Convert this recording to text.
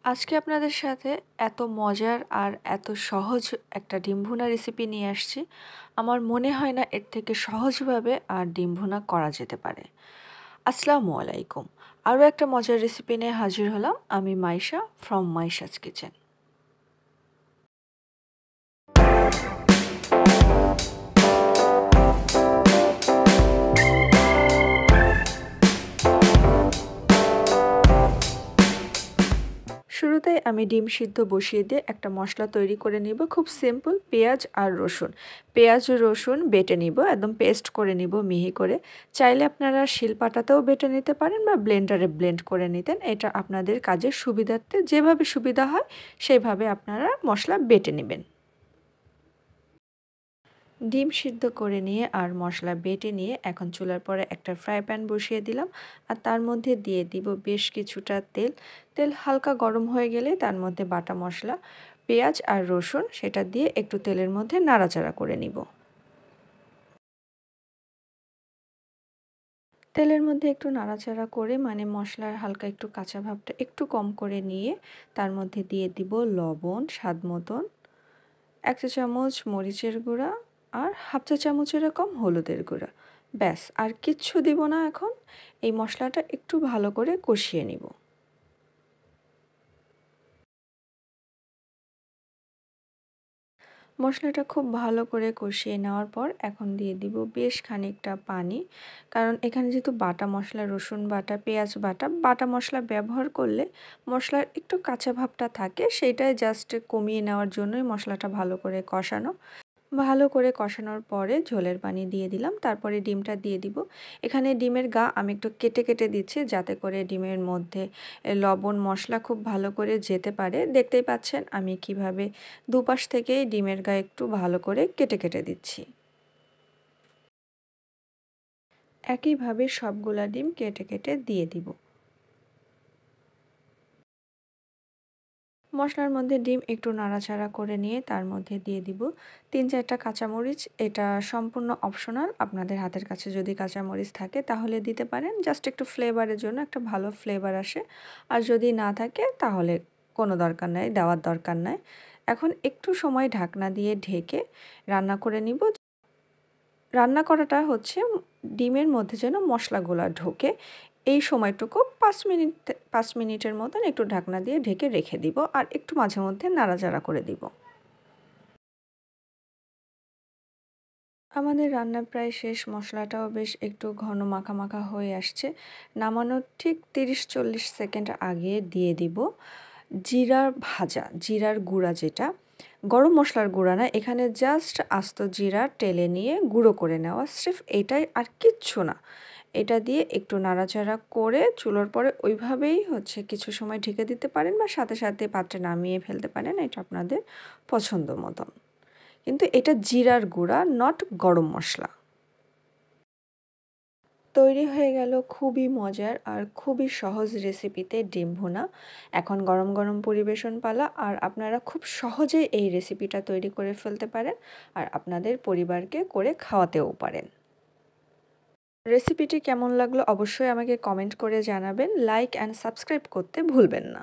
আজকে আপনাদের সাথে এত মজার আর এত সহজ একটা ডিম ভুনা রেসিপি নিয়ে আসছি। আমার মনে হয় না এর থেকে সহজভাবে আর ডিম ভুনা করা যেতে পারে। আসসালামু আলাইকুম। আরও একটা মজার রেসিপি নিয়ে হাজির হলাম। আমি মাইশা ফ্রম মাইশাস কিচেন। শুরুতেই আমি ডিম সিদ্ধ বসিয়ে দিয়ে একটা মশলা তৈরি করে নিব। খুব সিম্পল, পেঁয়াজ আর রসুন। পেঁয়াজ ও রসুন বেটে নিব, একদম পেস্ট করে নিব মিহি করে। চাইলে আপনারা শিলপাটাতেও বেটে নিতে পারেন বা ব্লেন্ডারে ব্লেন্ড করে নিতেন। এটা আপনাদের কাজের সুবিধার্থে যেভাবে সুবিধা হয় সেইভাবে আপনারা মশলা বেটে নেবেন। ডিম সিদ্ধ করে নিয়ে আর মশলা বেটে নিয়ে এখন চুলার পরে একটা ফ্রাই প্যান বসিয়ে দিলাম আর তার মধ্যে দিয়ে দিব বেশ কিছুটা তেল। তেল হালকা গরম হয়ে গেলে তার মধ্যে বাটা মশলা, পেঁয়াজ আর রসুন সেটা দিয়ে একটু তেলের মধ্যে নাড়াচাড়া করে নিব। তেলের মধ্যে একটু নাড়াচাড়া করে মশলার হালকা একটু কাঁচা ভাবটা একটু কম করে নিয়ে তার মধ্যে দিয়ে দিব লবণ স্বাদ মতন, 1 চা চামচ মরিচের গুঁড়া আর 1/2 চা চামচের এরকম হলুদের গুঁড়া। ব্যাস, আর কিচ্ছু দিব না। এখন এই মশলাটা একটু ভালো করে কষিয়ে নিব। মশলাটা খুব ভালো করে কষিয়ে নেওয়ার পর এখন দিয়ে দিব বেশ খানিকটা পানি। কারণ এখানে যেহেতু বাটা মশলা, রসুন বাটা, পেঁয়াজ বাটা, বাটা মশলা ব্যবহার করলে মশলার একটু কাঁচা ভাবটা থাকে, সেইটাই জাস্ট কমিয়ে নেওয়ার জন্যই মশলাটা ভালো করে কষানো। ভালো করে কষানোর পরে ঝোলের পানি দিয়ে দিলাম, তারপরে ডিমটা দিয়ে দিব। এখানে ডিমের গা আমি একটু কেটে কেটে দিচ্ছি যাতে করে ডিমের মধ্যে লবণ মশলা খুব ভালো করে যেতে পারে। দেখতেই পাচ্ছেন আমি কিভাবে দুপাশ থেকেই ডিমের গা একটু ভালো করে কেটে কেটে দিচ্ছি। একইভাবে সবগুলা ডিম কেটে কেটে দিয়ে দিব। মশলার মধ্যে ডিম একটু নাড়াচাড়া করে নিয়ে তার মধ্যে দিয়ে দিব 3-4টা কাঁচামরিচ। এটা সম্পূর্ণ অপশনাল, আপনাদের হাতের কাছে যদি কাঁচামরিচ থাকে তাহলে দিতে পারেন, জাস্ট একটু ফ্লেভারের জন্য, একটা ভালো ফ্লেভার আসে। আর যদি না থাকে তাহলে কোনো দরকার নাই, দেওয়ার দরকার নাই। এখন একটু সময় ঢাকনা দিয়ে ঢেকে রান্না করে নিব। রান্না করাটা হচ্ছে ডিমের মধ্যে যেন মশলাগুলো ঢোকে, এই সময়টুকু 5 মিনিটের মতন একটু ঢাকনা দিয়ে ঢেকে রেখে দিব আর একটু মাঝে মধ্যে নাড়াচাড়া করে দিব। আমাদের রান্না প্রায় শেষ, মশলাটাও বেশ একটু ঘন মাখা মাখা হয়ে আসছে। নামানোর ঠিক 30-40 সেকেন্ড আগে দিয়ে দিব জিরার ভাজা, জিরার গুঁড়া, যেটা গরম মশলার গুঁড়া না, এখানে জাস্ট আস্ত জিরা টেলে নিয়ে গুঁড়ো করে নেওয়া, স্রেফ এটাই আর কিচ্ছু না। এটা দিয়ে একটু নাড়াচাড়া করে চুলোর পরে ওইভাবেই কিছু সময় ঢেকে দিতে পারেন বা সাথে সাথে পাত্রে নামিয়ে ফেলতে পারেন, এটা আপনাদের পছন্দ মতন। কিন্তু এটা জিরার গুঁড়া, নট গরম মশলা। তৈরি হয়ে গেল খুবই মজার আর খুবই সহজ রেসিপিতে ডিম ভুনা। এখন গরম গরম পরিবেশন পালা, আর আপনারা খুব সহজেই এই রেসিপিটা তৈরি করে ফেলতে পারেন আর আপনাদের পরিবারকে করে খাওয়াতেও পারেন। রেসিপিটি কেমন লাগলো অবশ্যই আমাকে কমেন্ট করে জানাবেন। লাইক অ্যান্ড সাবস্ক্রাইব করতে ভুলবেন না।